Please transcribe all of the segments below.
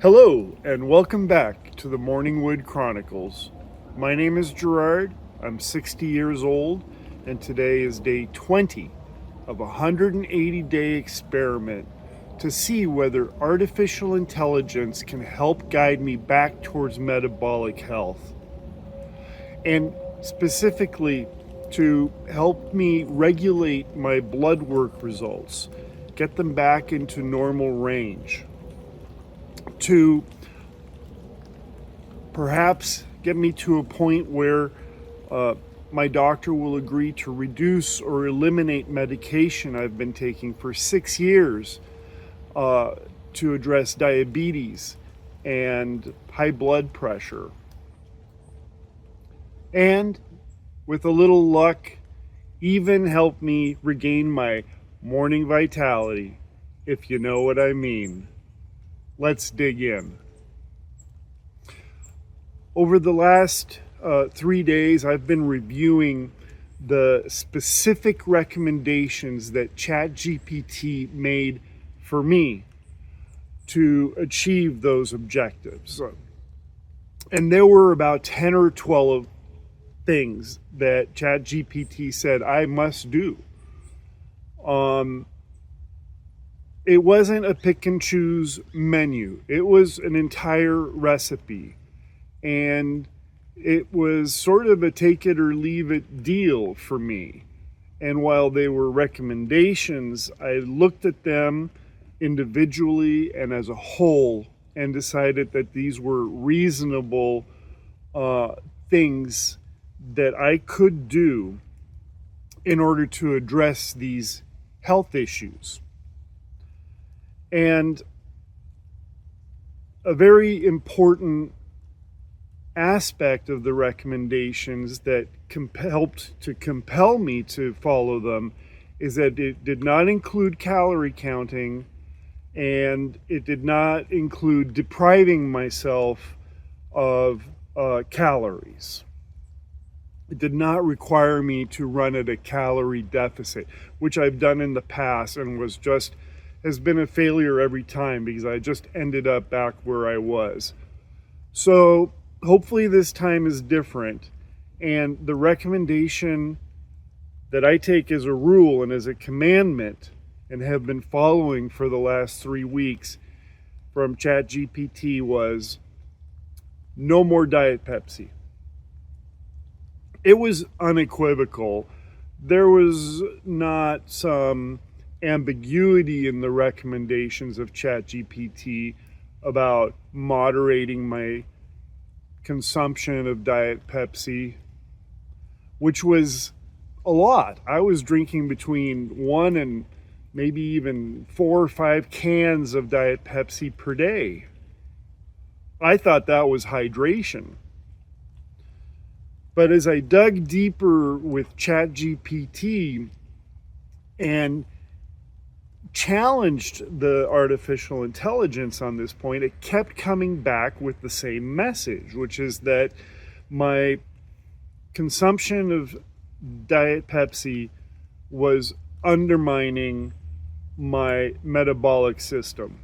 Hello, and welcome back to the Morningwood Chronicles. My name is Gerard, I'm 60 years old, and today is day 20 of a 180-day experiment to see whether artificial intelligence can help guide me back towards metabolic health. And specifically, to help me regulate my blood work results, get them back into normal range, to perhaps get me to a point where my doctor will agree to reduce or eliminate medication I've been taking for 6 years to address diabetes and high blood pressure. And with a little luck, even help me regain my morning vitality, if you know what I mean. Let's dig in. Over the last 3 days, I've been reviewing the specific recommendations that ChatGPT made for me to achieve those objectives. And there were about 10 or 12 things that ChatGPT said I must do. It wasn't a pick and choose menu. It was an entire recipe. And it was sort of a take it or leave it deal for me. And while they were recommendations, I looked at them individually and as a whole and decided that these were reasonable things that I could do in order to address these health issues. And a very important aspect of the recommendations that helped to compel me to follow them is that it did not include calorie counting, and it did not include depriving myself of calories. It did not require me to run at a calorie deficit, which I've done in the past and has been a failure every time because I just ended up back where I was. So hopefully this time is different, and the recommendation that I take as a rule and as a commandment and have been following for the last 3 weeks from ChatGPT was no more Diet Pepsi. It was unequivocal. There was not some ambiguity in the recommendations of ChatGPT about moderating my consumption of Diet Pepsi, which was a lot. I was drinking between 1 and maybe even 4 or 5 cans of Diet Pepsi per day. I thought that was hydration. But as I dug deeper with ChatGPT and challenged the artificial intelligence on this point, it kept coming back with the same message, which is that my consumption of Diet Pepsi was undermining my metabolic system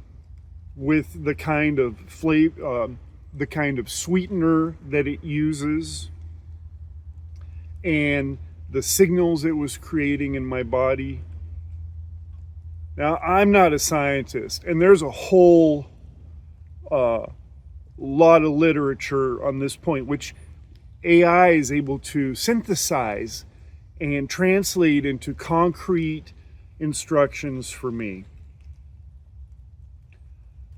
with the kind of the kind of sweetener that it uses and the signals it was creating in my body. Now, I'm not a scientist, and there's a whole lot of literature on this point, which AI is able to synthesize and translate into concrete instructions for me.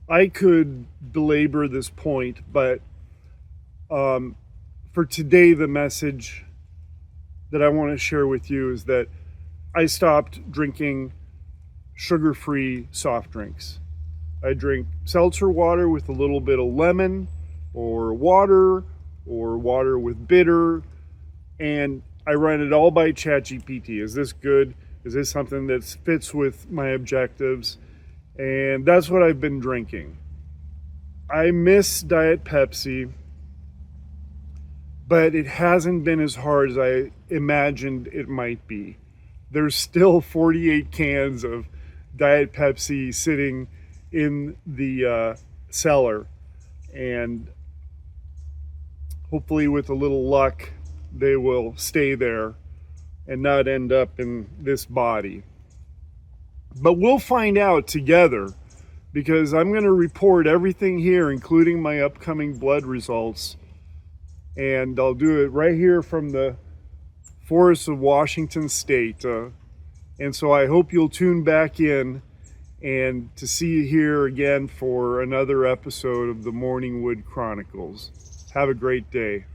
I could belabor this point, but for today, the message that I want to share with you is that I stopped drinking sugar-free soft drinks. I drink seltzer water with a little bit of lemon or water with bitter, and I run it all by ChatGPT. Is this good? Is this something that fits with my objectives? And that's what I've been drinking. I miss Diet Pepsi, but it hasn't been as hard as I imagined it might be. There's still 48 cans of Diet Pepsi sitting in the cellar and hopefully with a little luck they will stay there and not end up in this body. But we'll find out together, because I'm going to report everything here, including my upcoming blood results, and I'll do it right here from the forests of Washington State. And so I hope you'll tune back in and to see you here again for another episode of the Morningwood Chronicles. Have a great day.